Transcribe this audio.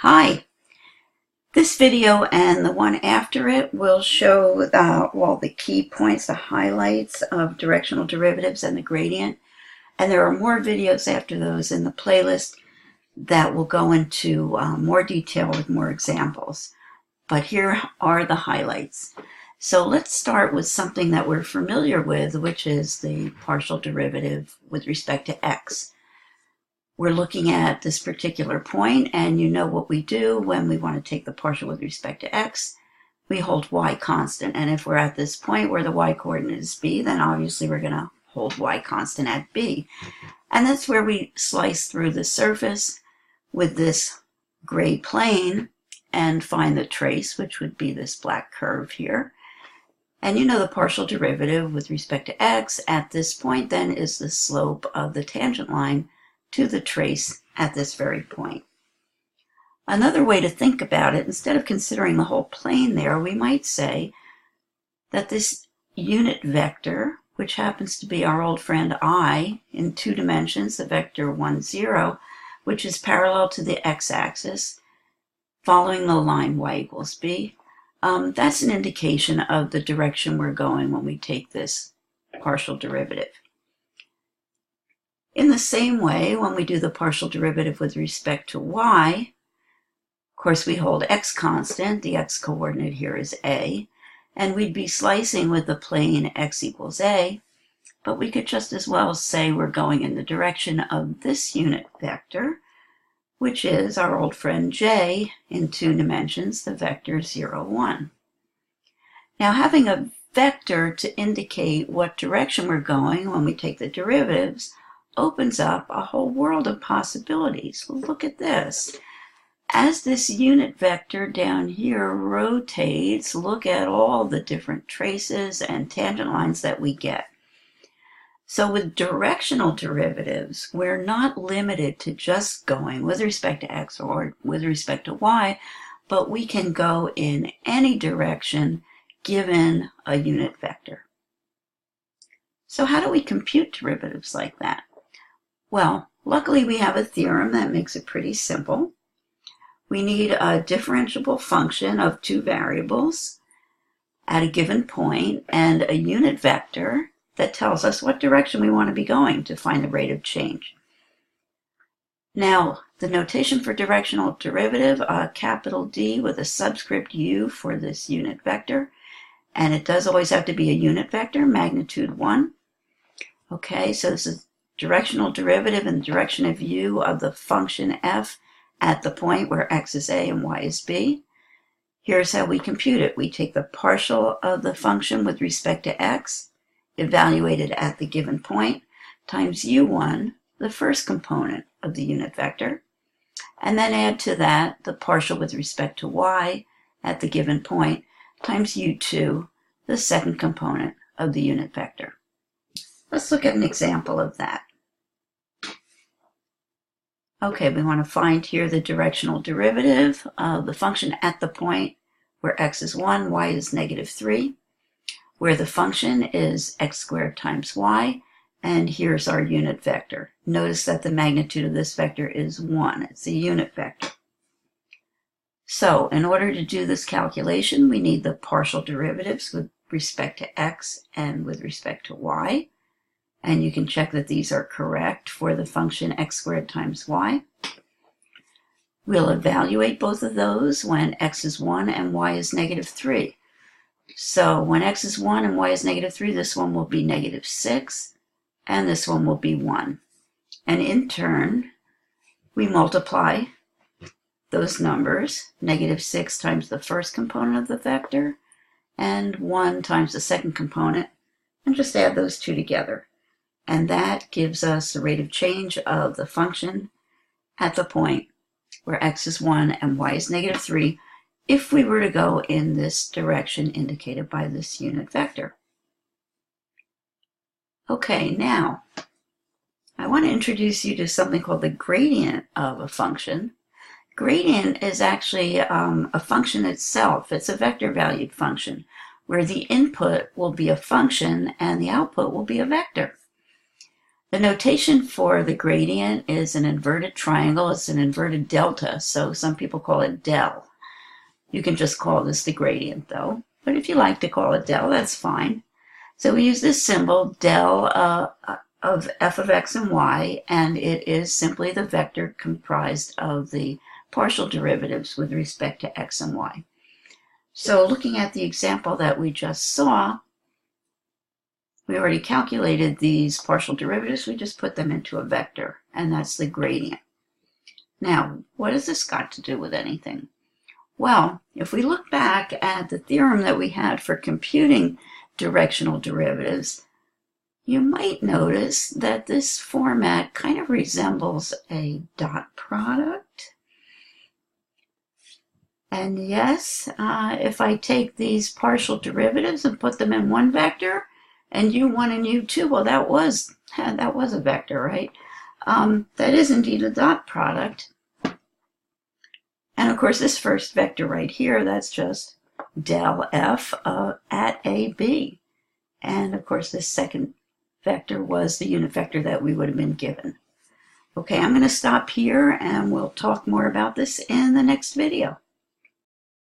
Hi, this video and the one after it will show the key points, the highlights of directional derivatives and the gradient. And there are more videos after those in the playlist that will go into more detail with more examples. But here are the highlights. So let's start with something that we're familiar with, which is the partial derivative with respect to x. We're looking at this particular point, and you know what we do when we want to take the partial with respect to x. We hold y constant, and if we're at this point where the y coordinate is b, then obviously we're going to hold y constant at b. And that's where we slice through the surface with this gray plane and find the trace, which would be this black curve here. And you know the partial derivative with respect to x at this point then is the slope of the tangent line to the trace at this very point. Another way to think about it, instead of considering the whole plane there, we might say that this unit vector, which happens to be our old friend I in 2 dimensions, the vector 1, 0, which is parallel to the x-axis, following the line y equals b, that's an indication of the direction we're going when we take this partial derivative. In the same way, when we do the partial derivative with respect to y, of course we hold x constant, the x coordinate here is a, and we'd be slicing with the plane x equals a, but we could just as well say we're going in the direction of this unit vector, which is our old friend j in 2 dimensions, the vector 0, 1. Now, having a vector to indicate what direction we're going when we take the derivatives opens up a whole world of possibilities. Look at this. As this unit vector down here rotates, look at all the different traces and tangent lines that we get. So with directional derivatives, we're not limited to just going with respect to x or with respect to y, but we can go in any direction given a unit vector. So how do we compute derivatives like that? Well, luckily we have a theorem that makes it pretty simple. We need a differentiable function of 2 variables at a given point and a unit vector that tells us what direction we want to be going to find the rate of change. Now, the notation for directional derivative, capital D with a subscript u for this unit vector, and it does always have to be a unit vector, magnitude 1. Okay, so this is directional derivative in the direction of u of the function f at the point where x is a and y is b. Here's how we compute it. We take the partial of the function with respect to x, evaluated at the given point, times u1, the first component of the unit vector, and then add to that the partial with respect to y at the given point, times u2, the second component of the unit vector. Let's look at an example of that. Okay, we want to find here the directional derivative of the function at the point where x is 1, y is negative 3, where the function is x squared times y, and here's our unit vector. Notice that the magnitude of this vector is 1. It's a unit vector. So, in order to do this calculation, we need the partial derivatives with respect to x and with respect to y. And you can check that these are correct for the function x squared times y. We'll evaluate both of those when x is 1 and y is negative 3. So when x is 1 and y is negative 3, this one will be negative 6, and this one will be 1. And in turn, we multiply those numbers, negative 6 times the first component of the vector, and 1 times the second component, and just add those two together. And that gives us the rate of change of the function at the point where x is 1 and y is negative 3 if we were to go in this direction indicated by this unit vector. Okay, now I want to introduce you to something called the gradient of a function. Gradient is actually a function itself. It's a vector-valued function where the input will be a function and the output will be a vector. The notation for the gradient is an inverted triangle. It's an inverted delta, so some people call it del. You can just call this the gradient, though. But if you like to call it del, that's fine. So we use this symbol, del of f of x and y, and it is simply the vector comprised of the partial derivatives with respect to x and y. So looking at the example that we just saw, we already calculated these partial derivatives. We just put them into a vector, and that's the gradient. Now, what has this got to do with anything? Well, if we look back at the theorem that we had for computing directional derivatives, you might notice that this format kind of resembles a dot product. And yes, if I take these partial derivatives and put them in one vector, and u1 and u2, well, that was a vector, right? That is indeed a dot product. And of course, this first vector right here, that's just del f at AB. And of course, this second vector was the unit vector that we would have been given. Okay, I'm going to stop here and we'll talk more about this in the next video.